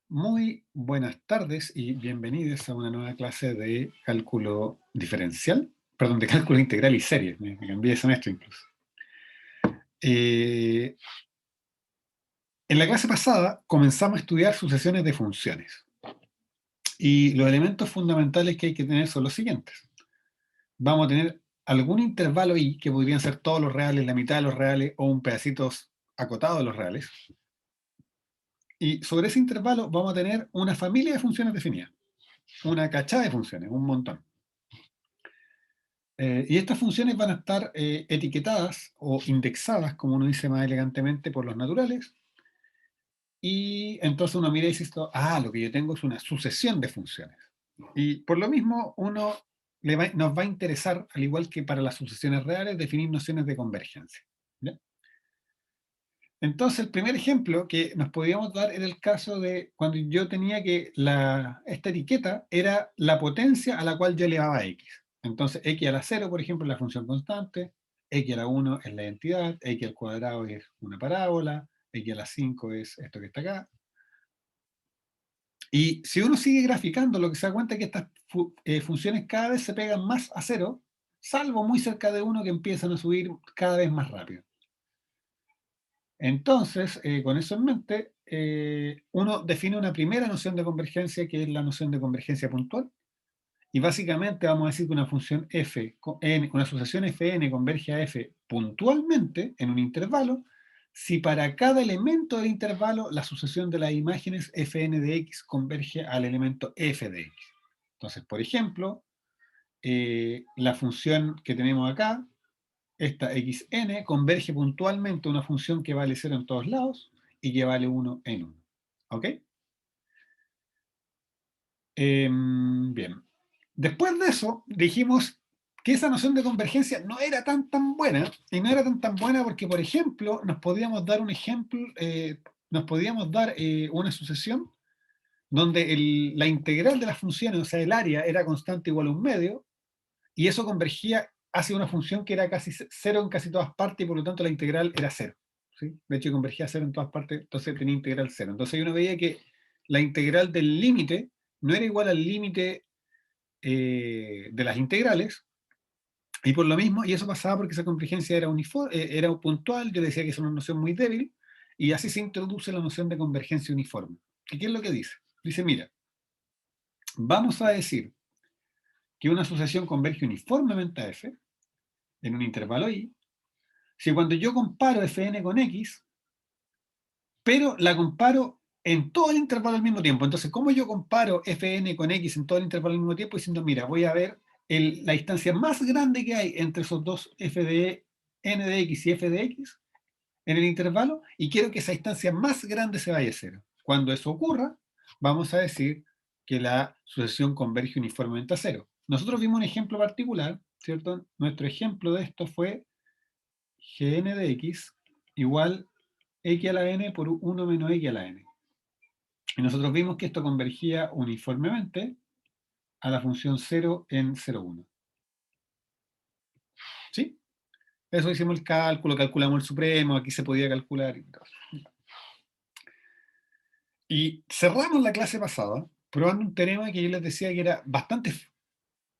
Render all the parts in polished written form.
Muy buenas tardes y bienvenidos a una nueva clase de cálculo diferencial, perdón, de cálculo integral y series, me cambié de semestre incluso. Eh, en la clase pasada comenzamos a estudiar sucesiones de funciones y los elementos fundamentales que hay que tener son los siguientes. Vamos a tener algún intervalo i, que podrían ser todos los reales, la mitad de los reales o un pedacito acotado de los reales. Y sobre ese intervalo vamos a tener una familia de funciones definidas, una cachada de funciones, un montón. Y estas funciones van a estar etiquetadas o indexadas, como uno dice más elegantemente, por los naturales. Y entonces uno mira y dice, lo que yo tengo es una sucesión de funciones. Y por lo mismo, nos va a interesar, al igual que para las sucesiones reales, definir nociones de convergencia. ¿Ya? Entonces, el primer ejemplo que nos podíamos dar era el caso de cuando yo tenía que esta etiqueta era la potencia a la cual yo elevaba x. Entonces, x a la 0, por ejemplo, es la función constante, x a la 1 es la identidad, x al cuadrado es una parábola, x a la 5 es esto que está acá. Y si uno sigue graficando, lo que se da cuenta es que estas funciones cada vez se pegan más a 0, salvo muy cerca de 1 que empiezan a subir cada vez más rápido. Entonces, con eso en mente, uno define una primera noción de convergencia, que es la noción de convergencia puntual, y básicamente vamos a decir que una función f, una asociación fn converge a f puntualmente en un intervalo, si para cada elemento del intervalo la sucesión de las imágenes fn de x converge al elemento f de x. Entonces, por ejemplo, la función que tenemos acá, esta xn, converge puntualmente a una función que vale 0 en todos lados y que vale 1 en 1. ¿Ok? Bien. Después de eso, dijimos que esa noción de convergencia no era tan buena, y no era tan buena porque, por ejemplo, nos podíamos dar un ejemplo, nos podíamos dar una sucesión donde la integral de las funciones, o sea, el área, era constante igual a un medio, y eso convergía hacia una función que era casi cero en casi todas partes, y por lo tanto la integral era cero. ¿Sí? De hecho, convergía a cero en todas partes, entonces tenía integral cero. Entonces uno veía que la integral del límite no era igual al límite de las integrales, y por lo mismo, y eso pasaba porque esa convergencia era, era puntual, yo decía que es una noción muy débil, y así se introduce la noción de convergencia uniforme. ¿Y qué es lo que dice? Dice, mira, vamos a decir que una asociación converge uniformemente a f en un intervalo i, si cuando yo comparo fn con x, pero la comparo en todo el intervalo al mismo tiempo. Entonces, ¿cómo yo comparo fn con x en todo el intervalo al mismo tiempo? Diciendo, mira, voy a ver la distancia más grande que hay entre esos dos f de n de x y f de x en el intervalo, y quiero que esa distancia más grande se vaya a cero. Cuando eso ocurra, vamos a decir que la sucesión converge uniformemente a cero. Nosotros vimos un ejemplo particular, ¿cierto? Nuestro ejemplo de esto fue gn de x igual x a la n por 1 menos x a la n. Y nosotros vimos que esto convergía uniformemente a la función 0 en 0,1. ¿Sí? Eso hicimos el cálculo, calculamos el supremo, aquí se podía calcular y todo. Y cerramos la clase pasada probando un teorema que yo les decía que era bastante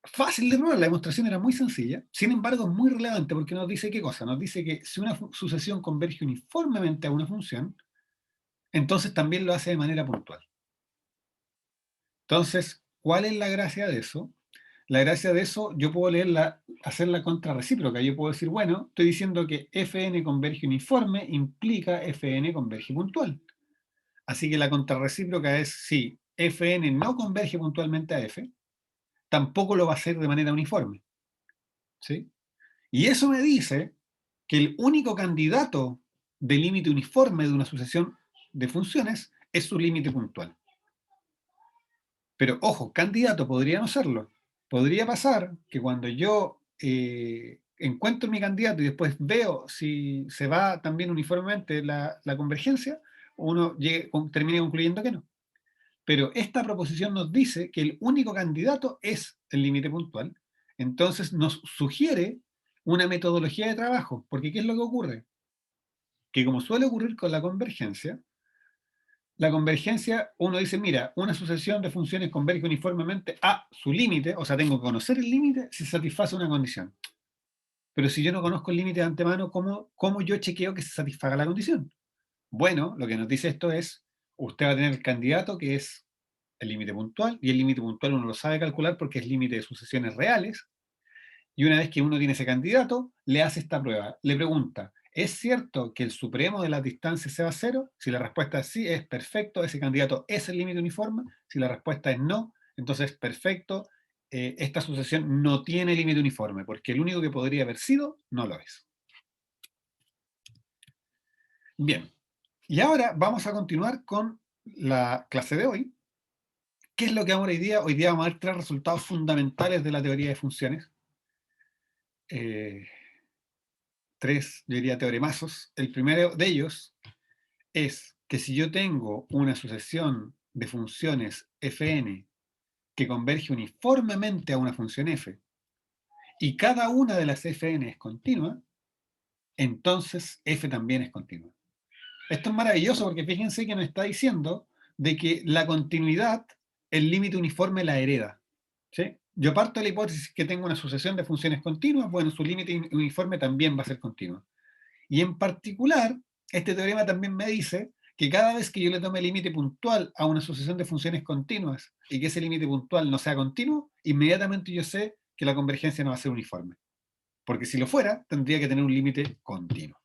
fácil de probar, la demostración era muy sencilla, sin embargo es muy relevante porque nos dice qué cosa, nos dice que si una sucesión converge uniformemente a una función, entonces también lo hace de manera puntual. Entonces, ¿cuál es la gracia de eso? La gracia de eso, yo puedo hacer la contrarrecíproca. Yo puedo decir, bueno, estoy diciendo que fn converge uniforme implica fn converge puntual. Así que la contrarrecíproca es si fn no converge puntualmente a f, tampoco lo va a hacer de manera uniforme. ¿Sí? Y eso me dice que el único candidato de límite uniforme de una sucesión de funciones es su límite puntual. Pero ojo, candidato podría no serlo. Podría pasar que cuando yo encuentro mi candidato y después veo si se va también uniformemente la convergencia, uno termine concluyendo que no. Pero esta proposición nos dice que el único candidato es el límite puntual. Entonces nos sugiere una metodología de trabajo. Porque ¿qué es lo que ocurre? Que como suele ocurrir con la convergencia, la convergencia, uno dice, mira, una sucesión de funciones converge uniformemente a su límite, o sea, tengo que conocer el límite si satisface una condición. Pero si yo no conozco el límite de antemano, ¿cómo yo chequeo que se satisfaga la condición? Bueno, lo que nos dice esto es, usted va a tener el candidato que es el límite puntual, y el límite puntual uno lo sabe calcular porque es límite de sucesiones reales, y una vez que uno tiene ese candidato, le hace esta prueba. Le pregunta, ¿es cierto que el supremo de las distancias sea cero? Si la respuesta es sí, es perfecto, ese candidato es el límite uniforme. Si la respuesta es no, entonces perfecto, esta sucesión no tiene límite uniforme, porque el único que podría haber sido, no lo es. Bien, y ahora vamos a continuar con la clase de hoy. ¿Qué es lo que vamos hoy día? Hoy día vamos a ver tres resultados fundamentales de la teoría de funciones. Tres, yo diría, teoremazos. El primero de ellos es que si yo tengo una sucesión de funciones fn que converge uniformemente a una función f, y cada una de las fn es continua, entonces f también es continua. Esto es maravilloso porque fíjense que nos está diciendo de que la continuidad, el límite uniforme la hereda. ¿Sí? Yo parto de la hipótesis que tengo una sucesión de funciones continuas, bueno, su límite uniforme también va a ser continuo. Y en particular, este teorema también me dice que cada vez que yo le tome límite puntual a una sucesión de funciones continuas y que ese límite puntual no sea continuo, inmediatamente yo sé que la convergencia no va a ser uniforme. Porque si lo fuera, tendría que tener un límite continuo.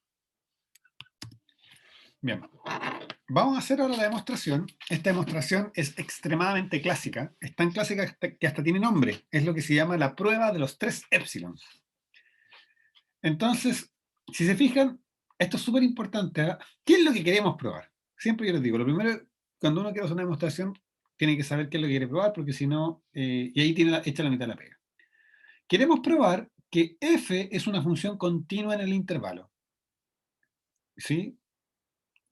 Bien, vamos a hacer ahora la demostración. Esta demostración es extremadamente clásica. Es tan clásica que hasta tiene nombre. Es lo que se llama la prueba de los tres épsilons. Entonces, si se fijan, esto es súper importante. ¿Eh? ¿Qué es lo que queremos probar? Siempre yo les digo, lo primero, cuando uno quiere hacer una demostración, tiene que saber qué es lo que quiere probar, porque si no, y ahí tiene hecha la mitad de la pega. Queremos probar que f es una función continua en el intervalo. ¿Sí?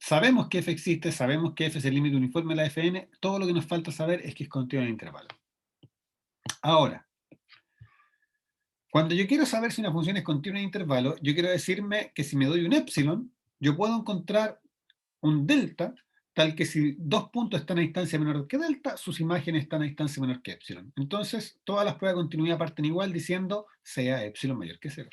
Sabemos que f existe, sabemos que f es el límite uniforme de la fn, todo lo que nos falta saber es que es continua en el intervalo. Ahora, cuando yo quiero saber si una función es continua en intervalo, yo quiero decirme que si me doy un epsilon, yo puedo encontrar un delta, tal que si dos puntos están a distancia menor que delta, sus imágenes están a distancia menor que epsilon. Entonces, todas las pruebas de continuidad parten igual diciendo sea epsilon mayor que cero.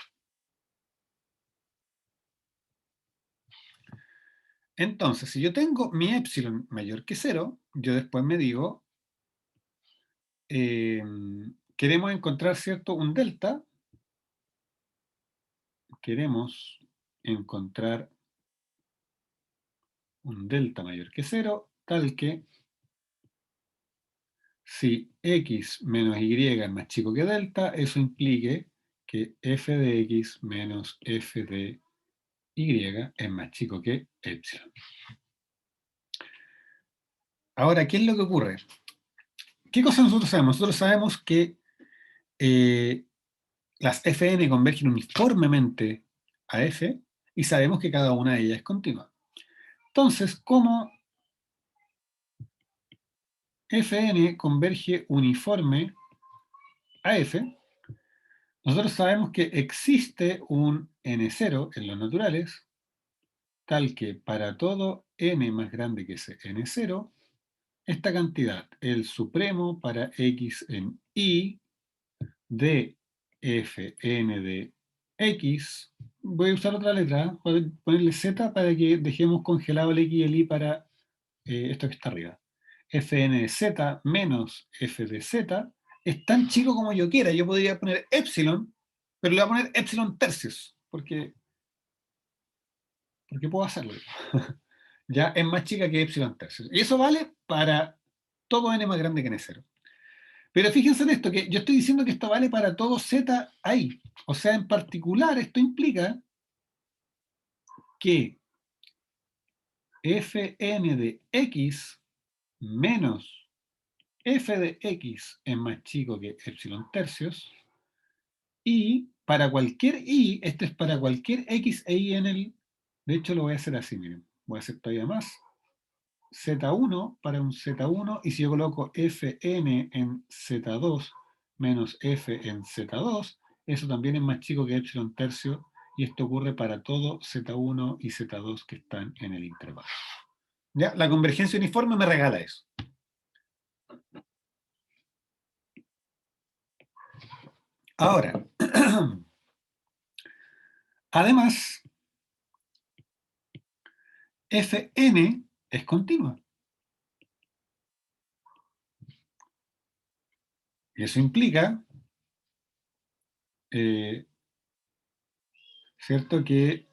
Entonces, si yo tengo mi epsilon mayor que cero, yo después me digo, queremos encontrar, ¿cierto?, un delta. Queremos encontrar un delta mayor que cero, tal que si x menos y es más chico que delta, eso implique que f de x menos f de y es más chico que epsilon. Ahora, ¿qué es lo que ocurre? ¿Qué cosa nosotros sabemos? Nosotros sabemos que las fn convergen uniformemente a f y sabemos que cada una de ellas es continua. Entonces, ¿cómo fn converge uniforme a f? Nosotros sabemos que existe un n0 en los naturales, tal que para todo n más grande que ese n0, esta cantidad, el supremo para x en y de fn de x, voy a usar otra letra, voy a ponerle z para que dejemos congelado el x y el y para esto que está arriba. Fn de z menos f de z es tan chico como yo quiera. Yo podría poner epsilon, pero le voy a poner epsilon tercios, porque puedo hacerlo. Ya es más chica que epsilon tercios. Y eso vale para todo n más grande que n0. Pero fíjense en esto, que yo estoy diciendo que esto vale para todo z ahí. O sea, en particular, esto implica que fn de x menos f de x es más chico que epsilon tercios, y para cualquier y, esto es para cualquier x e y en el, de hecho lo voy a hacer así, miren, voy a hacer todavía más, z1 para un z1, y si yo coloco fn en z2 menos f en z2, eso también es más chico que epsilon tercio, y esto ocurre para todo z1 y z2 que están en el intervalo. ¿Ya? La convergencia uniforme me regala eso. Ahora, además, Fn es continua. Y eso implica, ¿cierto?, que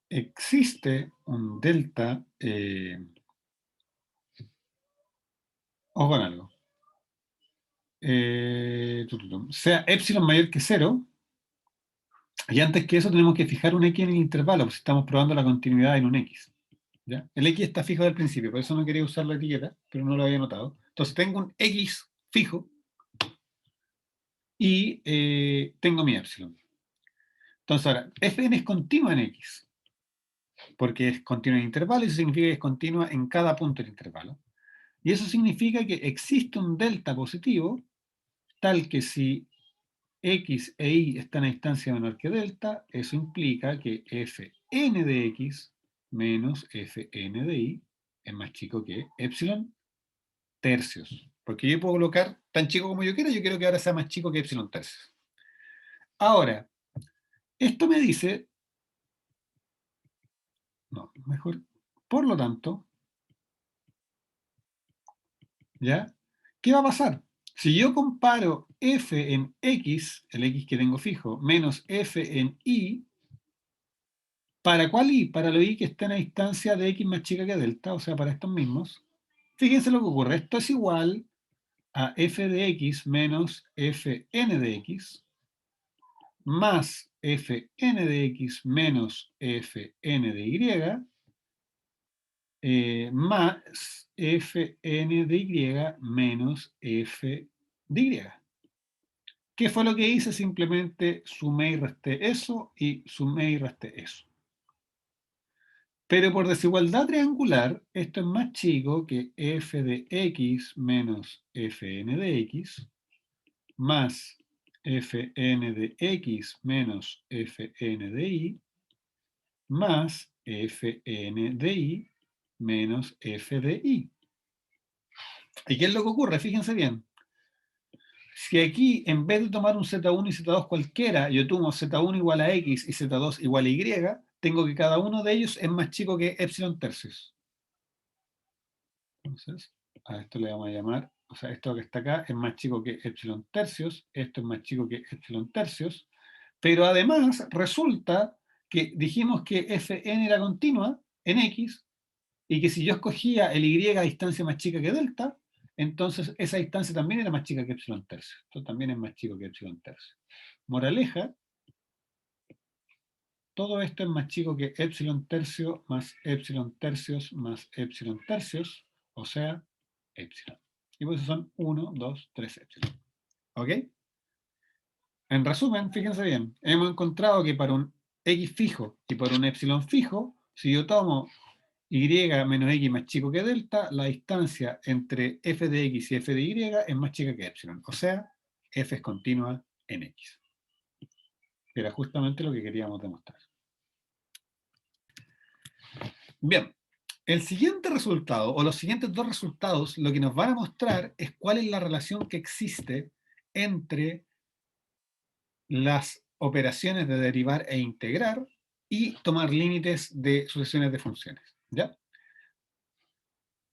existe un delta, ojo con algo, sea epsilon mayor que 0, y antes que eso tenemos que fijar un x en el intervalo, pues estamos probando la continuidad en un x. ¿Ya? El x está fijo del principio, por eso no quería usar la etiqueta, pero no lo había notado. Entonces tengo un x fijo y tengo mi epsilon. Entonces ahora, Fn es continua en x, porque es continua en intervalo, y eso significa que es continua en cada punto del intervalo. Y eso significa que existe un delta positivo, tal que si x e y están a distancia menor que delta, eso implica que Fn de x menos Fn de y es más chico que epsilon tercios. Porque yo puedo colocar tan chico como yo quiera, yo quiero que ahora sea más chico que epsilon tercios. Ahora, esto me dice, no, mejor, por lo tanto, ¿ya? ¿Qué va a pasar? Si yo comparo f en x, el x que tengo fijo, menos f en y, ¿para cuál y? Para lo y que está en la distancia de x más chica que delta, o sea, para estos mismos. Fíjense lo que ocurre. Esto es igual a f de x menos fn de x más fn de x menos fn de y más fn de y menos f de y. ¿Qué fue lo que hice? Simplemente sumé y resté eso y sumé y resté eso. Pero por desigualdad triangular, esto es más chico que f de x menos fn de x más fn de x menos fn de y más fn de y menos f de y. ¿Y qué es lo que ocurre? Fíjense bien. Si aquí, en vez de tomar un Z1 y Z2 cualquiera, yo tomo Z1 igual a X y Z2 igual a Y, tengo que cada uno de ellos es más chico que epsilon tercios. Entonces, a esto le vamos a llamar, o sea, esto que está acá es más chico que epsilon tercios, esto es más chico que epsilon tercios, pero además resulta que dijimos que Fn era continua en X, y que si yo escogía el Y a distancia más chica que delta, entonces esa distancia también era más chica que epsilon tercio. Esto también es más chico que epsilon tercio. Moraleja, todo esto es más chico que epsilon tercio más epsilon tercios más epsilon tercios, o sea, epsilon. Y por eso son 1, 2, 3 epsilon. ¿Ok? En resumen, fíjense bien, hemos encontrado que para un x fijo y para un epsilon fijo, si yo tomo y menos x más chico que delta, la distancia entre f de x y f de y es más chica que epsilon. O sea, f es continua en x. Era justamente lo que queríamos demostrar. Bien, el siguiente resultado, o los siguientes dos resultados, lo que nos van a mostrar es cuál es la relación que existe entre las operaciones de derivar e integrar y tomar límites de sucesiones de funciones. ¿Ya?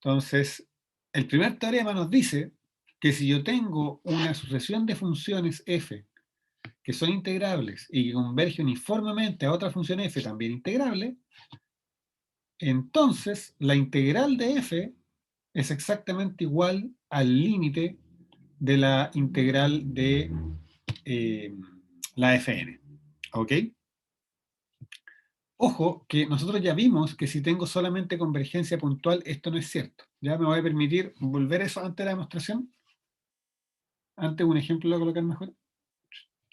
Entonces, el primer teorema nos dice que si yo tengo una sucesión de funciones f que son integrables y que convergen uniformemente a otra función f también integrable, entonces la integral de f es exactamente igual al límite de la integral de la fn. ¿Ok? Ojo, que nosotros ya vimos que si tengo solamente convergencia puntual, esto no es cierto. Ya me voy a permitir volver eso antes de la demostración. Antes un ejemplo lo voy a colocar mejor.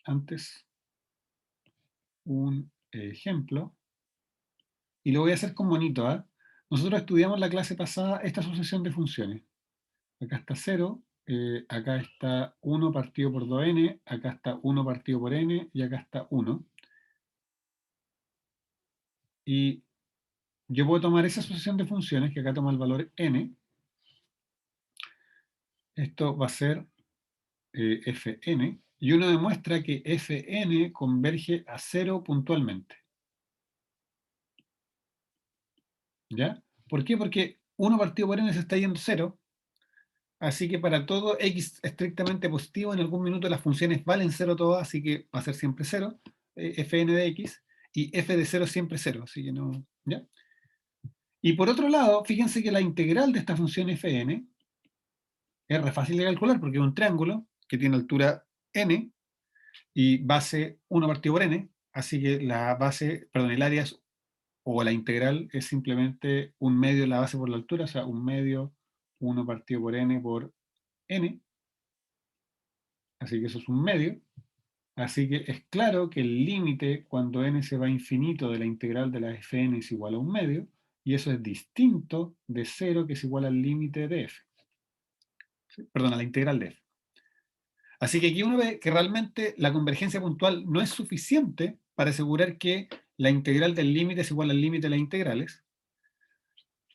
Antes un ejemplo. Y lo voy a hacer con bonito. ¿Eh? Nosotros estudiamos la clase pasada esta sucesión de funciones. Acá está 0, acá está 1 partido por 2n, acá está 1 partido por n y acá está 1. Y yo puedo tomar esa asociación de funciones, que acá toma el valor n. Esto va a ser Fn, y uno demuestra que Fn converge a 0 puntualmente. ¿Ya? ¿Por qué? Porque 1 partido por n se está yendo 0, así que para todo x estrictamente positivo, en algún minuto las funciones valen 0 todas, así que va a ser siempre 0, Fn de x, y f de 0 siempre 0, así que no... ¿ya? Y por otro lado, fíjense que la integral de esta función Fn es re fácil de calcular, porque es un triángulo que tiene altura n, y base 1 partido por n, así que la base, perdón, el área o la integral es simplemente un medio de la base por la altura, o sea, un medio 1 partido por n por n, así que eso es un medio, así que es claro que el límite cuando n se va a infinito de la integral de la fn es igual a un medio, y eso es distinto de 0 que es igual al límite de f, ¿sí? Perdón, a la integral de f. Así que aquí uno ve que realmente la convergencia puntual no es suficiente para asegurar que la integral del límite es igual al límite de las integrales.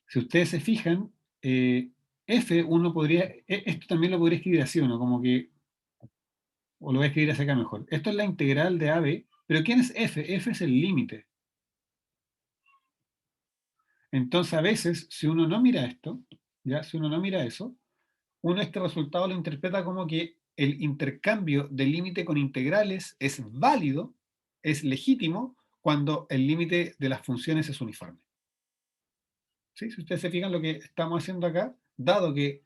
Si ustedes se fijan, f uno podría, esto también lo podría escribir así, ¿o no? Como que, o lo voy a escribir hacia acá mejor. Esto es la integral de AB, pero ¿quién es f? F es el límite. Entonces a veces, si uno no mira esto, ¿ya? Si uno no mira eso, uno este resultado lo interpreta como que el intercambio de límite con integrales es válido, es legítimo, cuando el límite de las funciones es uniforme. ¿Sí? Si ustedes se fijan lo que estamos haciendo acá, dado que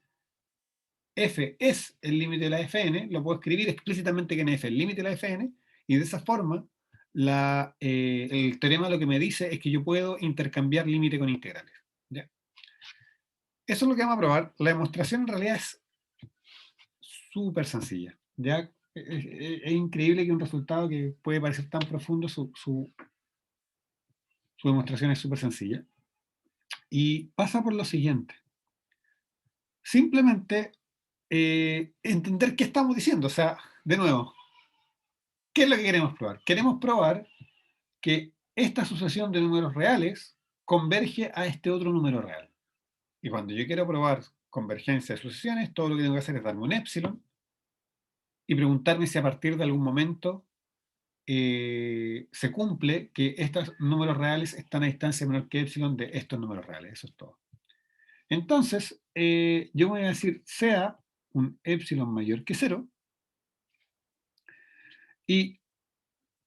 f es el límite de la fn, lo puedo escribir explícitamente que en f es el límite de la fn, y de esa forma el teorema lo que me dice es que yo puedo intercambiar límite con integrales. ¿Ya? Eso es lo que vamos a probar. La demostración en realidad es súper sencilla. ¿Ya? Es increíble que un resultado que puede parecer tan profundo, su demostración es súper sencilla. Y pasa por lo siguiente. Simplemente entender qué estamos diciendo. O sea, de nuevo, ¿qué es lo que queremos probar? Queremos probar que esta sucesión de números reales converge a este otro número real. Y cuando yo quiero probar convergencia de sucesiones, todo lo que tengo que hacer es darme un épsilon y preguntarme si a partir de algún momento se cumple que estos números reales están a distancia menor que épsilon de estos números reales. Eso es todo. Entonces, yo voy a decir sea un épsilon mayor que 0. ¿Y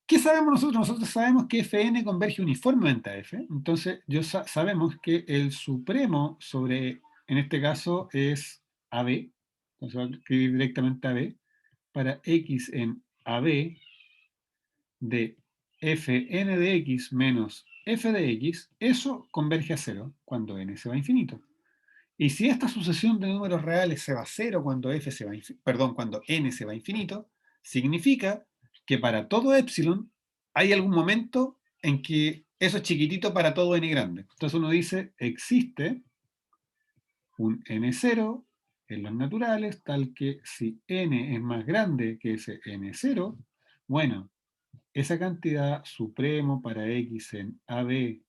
qué sabemos nosotros? Nosotros sabemos que Fn converge uniformemente a F. Entonces, sabemos que el supremo sobre, en este caso, es AB. Entonces, voy a escribir directamente AB. Para x en AB de Fn de x menos f de x, eso converge a 0 cuando n se va a infinito. Y si esta sucesión de números reales se va a 0 cuando f se va perdón, cuando n se va a infinito, significa que para todo épsilon hay algún momento en que eso es chiquitito para todo n grande. Entonces uno dice, existe un n0 en los naturales, tal que si n es más grande que ese n0, bueno, esa cantidad supremo para x en AB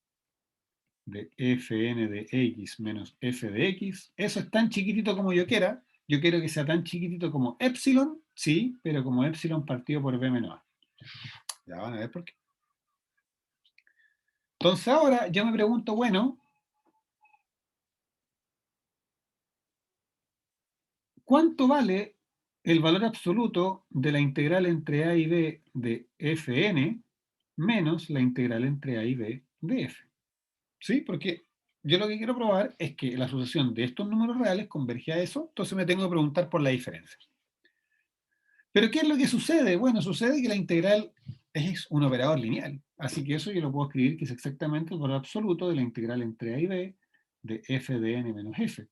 de fn de x menos f de x, eso es tan chiquitito como yo quiera. Yo quiero que sea tan chiquitito como epsilon, sí, pero como epsilon partido por b menos a. Ya van a ver por qué. Entonces ahora yo me pregunto, bueno, ¿cuánto vale el valor absoluto de la integral entre a y b de fn menos la integral entre a y b de f? ¿Sí? Porque yo lo que quiero probar es que la sucesión de estos números reales converge a eso, entonces me tengo que preguntar por la diferencia. ¿Pero qué es lo que sucede? Bueno, sucede que la integral es un operador lineal, así que eso yo lo puedo escribir que es exactamente el valor absoluto de la integral entre a y b de f de n menos f.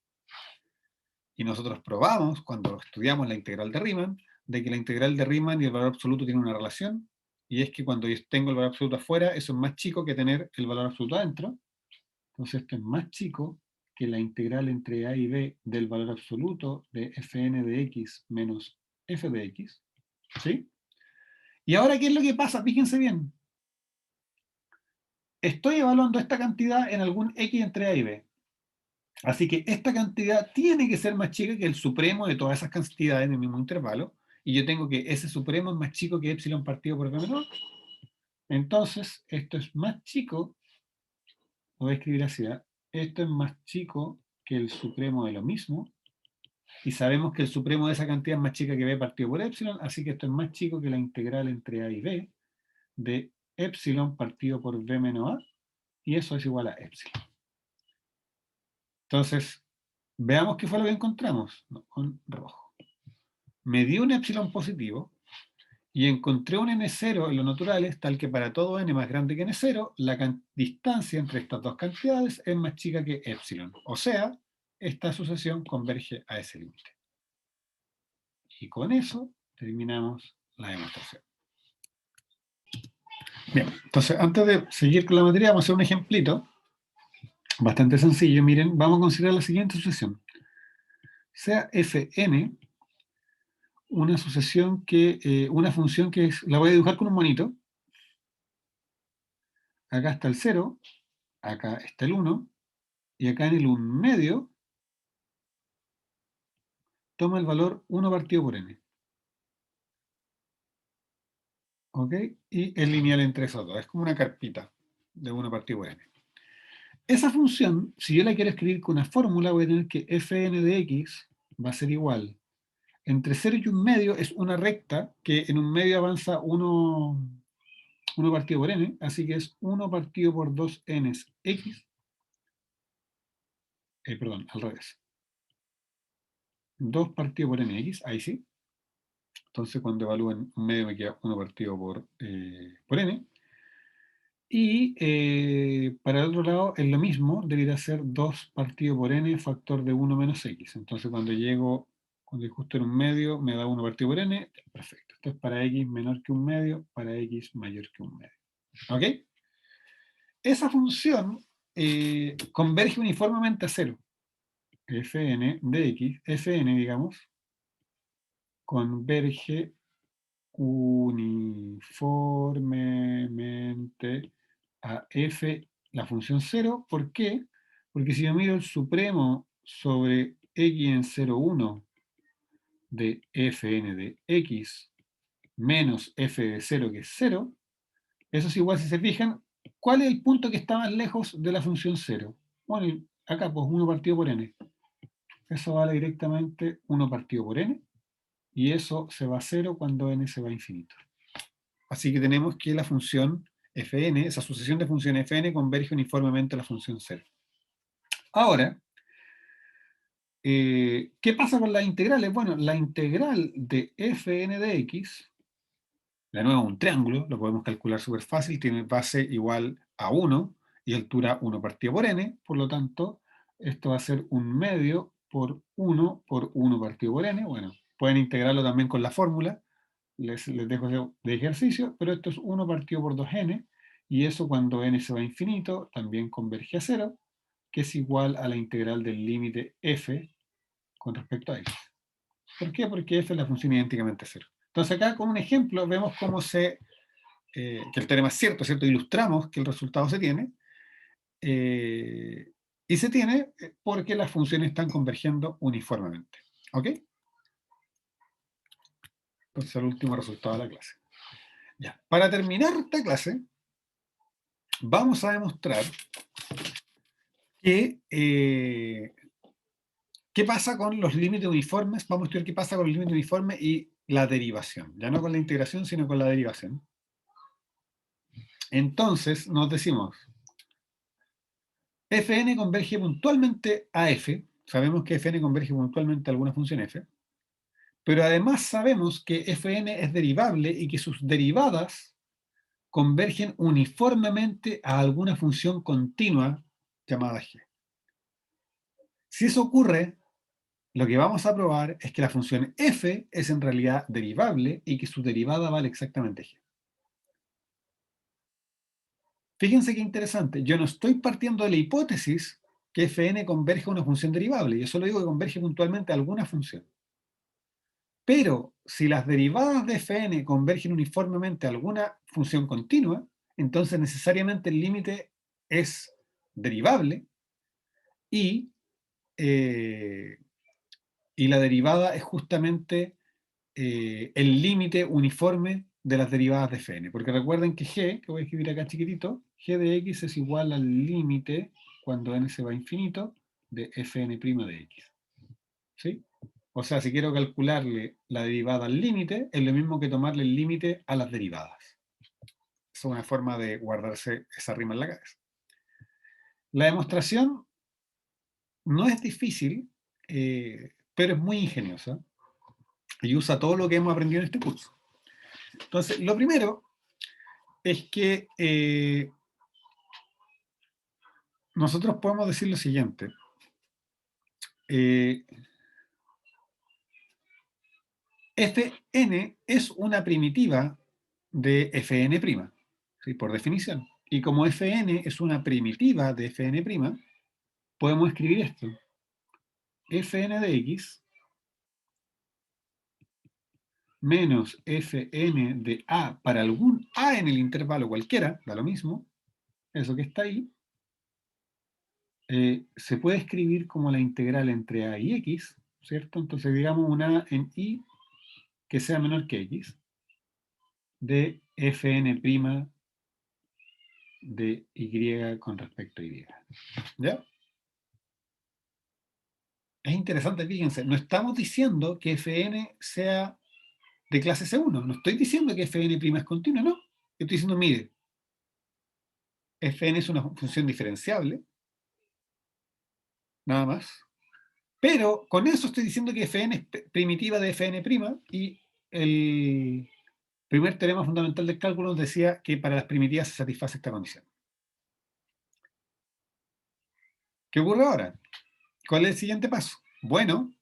Y nosotros probamos, cuando estudiamos la integral de Riemann, de que la integral de Riemann y el valor absoluto tienen una relación, y es que cuando yo tengo el valor absoluto afuera, eso es más chico que tener el valor absoluto adentro. Entonces esto es más chico que la integral entre a y b del valor absoluto de fn de x menos f de x. ¿Sí? Y ahora, ¿qué es lo que pasa? Fíjense bien. estoy evaluando esta cantidad en algún x entre a y b. Así que esta cantidad tiene que ser más chica que el supremo de todas esas cantidades en el mismo intervalo, y yo tengo que ese supremo es más chico que epsilon partido por b menor. Entonces, esto es más chico, lo voy a escribir así, ¿eh? Esto es más chico que el supremo de lo mismo, y sabemos que el supremo de esa cantidad es más chica que b partido por epsilon, así que esto es más chico que la integral entre a y b de epsilon partido por b menos a, y eso es igual a epsilon. Entonces, veamos qué fue lo que encontramos, ¿no? Con rojo. Me dio un epsilon positivo y encontré un n0 en los naturales tal que para todo n más grande que n0, la distancia entre estas dos cantidades es más chica que epsilon. O sea, esta sucesión converge a ese límite. Y con eso terminamos la demostración. Bien, entonces antes de seguir con la materia vamos a hacer un ejemplito bastante sencillo. Miren, vamos a considerar la siguiente sucesión. Sea fn una sucesión una función que la voy a dibujar con un monito. Acá está el 0, acá está el 1, y acá en el 1 medio toma el valor 1 partido por n. ¿Ok? Y es lineal entre esos dos. Es como una carpita de 1 partido por n. Esa función, si yo la quiero escribir con una fórmula, voy a tener que fn de x va a ser igual. Entre 0 y 1 medio es una recta que en un medio avanza 1 partido por n, así que es 1 partido por 2n x. Perdón, al revés. 2 partido por nx, ahí sí. Entonces cuando evalúen un medio me queda 1 partido por n. Y para el otro lado es lo mismo, debería ser 2 partido por n factor de 1 menos x. Entonces cuando justo en un medio me da 1 partido por n, perfecto. Esto es para x menor que un medio, para x mayor que un medio. ¿Ok? Esa función converge uniformemente a 0. Fn de x, Fn digamos, converge uniformemente a f, la función 0. ¿Por qué? Porque si yo miro el supremo sobre x en 0, 1 de fn de x menos f de 0, que es 0, eso es igual, si se fijan, ¿cuál es el punto que está más lejos de la función 0? Bueno, acá pues 1 partido por n. Eso vale directamente 1 partido por n, y eso se va a 0 cuando n se va a infinito. Así que tenemos que la función fn, esa sucesión de funciones fn, converge uniformemente a la función 0. Ahora, ¿qué pasa con las integrales? Bueno, la integral de fn de x, de nuevo un triángulo, lo podemos calcular súper fácil, tiene base igual a 1 y altura 1 partido por n, por lo tanto, esto va a ser un medio por 1 partido por n. Bueno, pueden integrarlo también con la fórmula, les dejo de ejercicio, pero esto es 1 partido por 2n, y eso cuando n se va a infinito también converge a 0, que es igual a la integral del límite f con respecto a x. ¿Por qué? Porque f es la función idénticamente a 0. Entonces acá con un ejemplo vemos cómo que el teorema es cierto, ¿cierto? Ilustramos que el resultado se tiene, y se tiene porque las funciones están convergiendo uniformemente. ¿Ok? Entonces el último resultado de la clase. Ya. Para terminar esta clase, vamos a demostrar que qué pasa con los límites uniformes. Vamos a estudiar qué pasa con los límites uniformes y la derivación. Ya no con la integración, sino con la derivación. Entonces, nos decimos, fn converge puntualmente a f. Sabemos que fn converge puntualmente a alguna función f. Pero además sabemos que fn es derivable y que sus derivadas convergen uniformemente a alguna función continua llamada g. Si eso ocurre, lo que vamos a probar es que la función f es en realidad derivable y que su derivada vale exactamente g. Fíjense qué interesante. Yo no estoy partiendo de la hipótesis que fn converge a una función derivable. Yo solo digo que converge puntualmente a alguna función. Pero si las derivadas de fn convergen uniformemente a alguna función continua, entonces necesariamente el límite es derivable y, eh, y la derivada es justamente el límite uniforme de las derivadas de Fn. Porque recuerden que g, que voy a escribir acá chiquitito, g de x es igual al límite, cuando n se va a infinito, de Fn' de x. ¿Sí? O sea, si quiero calcularle la derivada al límite, es lo mismo que tomarle el límite a las derivadas. Es una forma de guardarse esa rima en la cabeza. La demostración no es difícil, pero es muy ingeniosa y usa todo lo que hemos aprendido en este curso. Entonces, lo primero es que nosotros podemos decir lo siguiente. Fn es una primitiva de Fn', ¿sí? Por definición. Y como Fn es una primitiva de Fn', podemos escribir esto. Fn de x menos Fn de a para algún a en el intervalo cualquiera, da lo mismo, eso que está ahí, se puede escribir como la integral entre a y x, ¿cierto? Entonces digamos una a en y que sea menor que x, de Fn' de y con respecto a y. ¿Ya? Es interesante, fíjense, no estamos diciendo que Fn sea de clase C1, no estoy diciendo que Fn' es continua, no. Estoy diciendo, mire, Fn es una función diferenciable, nada más. Pero con eso estoy diciendo que Fn es primitiva de Fn' y el primer teorema fundamental del cálculo nos decía que para las primitivas se satisface esta condición. ¿Qué ocurre ahora? ¿Cuál es el siguiente paso? Bueno,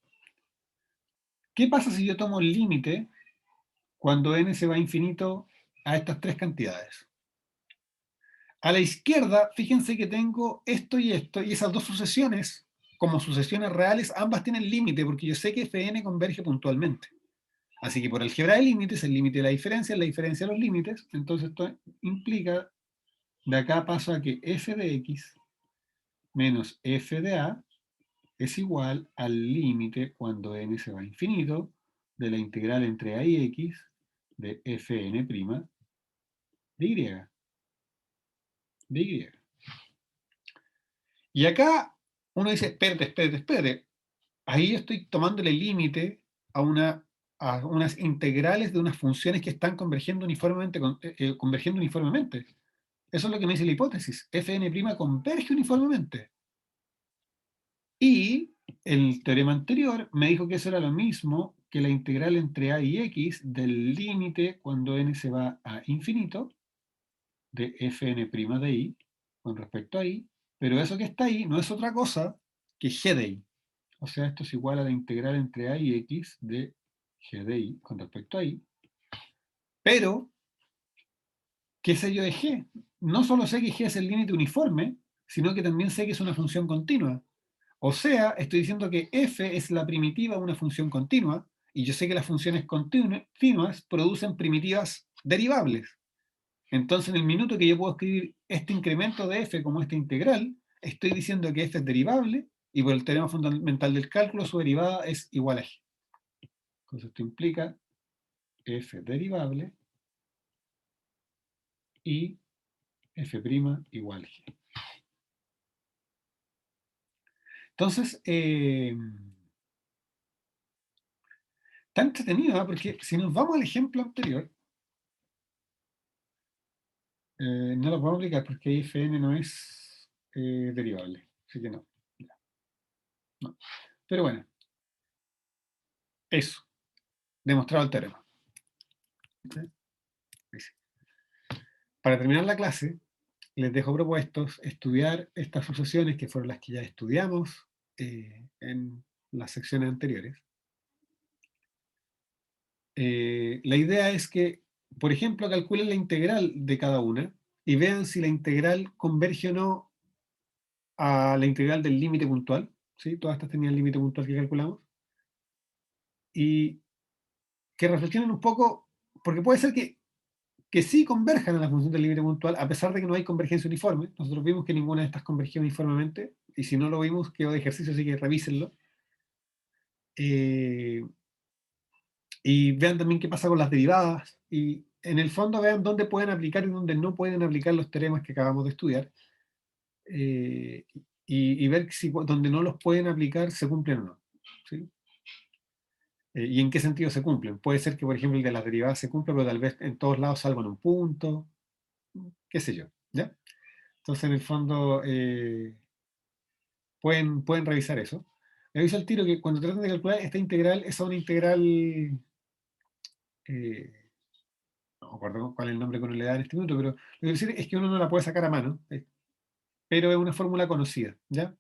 ¿qué pasa si yo tomo el límite cuando n se va a infinito a estas tres cantidades? A la izquierda, fíjense que tengo esto, y esas dos sucesiones, como sucesiones reales, ambas tienen límite, porque yo sé que Fn converge puntualmente. Así que por álgebra de límites, el límite de la diferencia es la diferencia de los límites, entonces esto implica, de acá paso a que f de x menos f de a es igual al límite cuando n se va a infinito de la integral entre a y x de Fn' de y. De y. Y acá uno dice, espérate. Ahí estoy tomándole límite a unas integrales de unas funciones que están convergiendo uniformemente. Convergiendo uniformemente. Eso es lo que me dice la hipótesis. Fn' converge uniformemente. Y el teorema anterior me dijo que eso era lo mismo que la integral entre a y x del límite cuando n se va a infinito de Fn' de y con respecto a y, pero eso que está ahí no es otra cosa que g de y. O sea, esto es igual a la integral entre a y x de g de y con respecto a y. Pero, ¿qué sé yo de g? No solo sé que g es el límite uniforme, sino que también sé que es una función continua. O sea, estoy diciendo que f es la primitiva de una función continua, y yo sé que las funciones continuas producen primitivas derivables. Entonces, en el minuto que yo puedo escribir este incremento de f como esta integral, estoy diciendo que f es derivable, y por el teorema fundamental del cálculo, su derivada es igual a g. Entonces, esto implica f derivable y f' igual a g. Entonces, está entretenido, ¿eh? Porque si nos vamos al ejemplo anterior, no lo podemos aplicar porque ahí Fn no es derivable. Así que no. No. Pero bueno, eso. Demostrado el teorema. ¿Sí? Para terminar la clase, les dejo propuestos estudiar estas sucesiones que fueron las que ya estudiamos en las secciones anteriores. La idea es que, por ejemplo, calculen la integral de cada una y vean si la integral converge o no a la integral del límite puntual. ¿Sí? Todas estas tenían el límite puntual que calculamos. Y que reflexionen un poco, porque puede ser que que sí converjan en la función del límite puntual, a pesar de que no hay convergencia uniforme. Nosotros vimos que ninguna de estas convergía uniformemente, y si no lo vimos, quedó de ejercicio, así que revísenlo. Y vean también qué pasa con las derivadas, y en el fondo vean dónde pueden aplicar y dónde no pueden aplicar los teoremas que acabamos de estudiar, y ver si donde no los pueden aplicar se cumplen o no. ¿Sí? Y en qué sentido se cumplen. Puede ser que, por ejemplo, el de las derivadas se cumpla, pero tal vez en todos lados salvo en un punto, qué sé yo. ¿Ya? Entonces, en el fondo, pueden revisar eso. Le aviso al tiro que cuando traten de calcular esta integral, es una integral, eh, no me acuerdo cuál es el nombre que uno le da en este minuto, pero lo que quiero decir es que uno no la puede sacar a mano, pero es una fórmula conocida, ¿ya?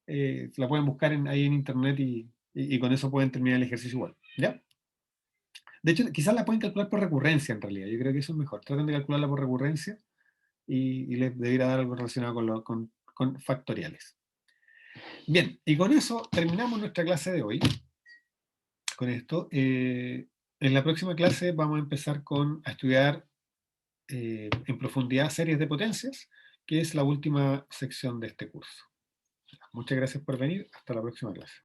La pueden buscar ahí en internet y con eso pueden terminar el ejercicio igual, ¿ya? De hecho, quizás la pueden calcular por recurrencia en realidad, yo creo que eso es mejor. Traten de calcularla por recurrencia y les debería dar algo relacionado con factoriales. Bien, y con eso terminamos nuestra clase de hoy. Con esto, en la próxima clase vamos a empezar a estudiar en profundidad series de potencias, que es la última sección de este curso. Muchas gracias por venir. Hasta la próxima clase.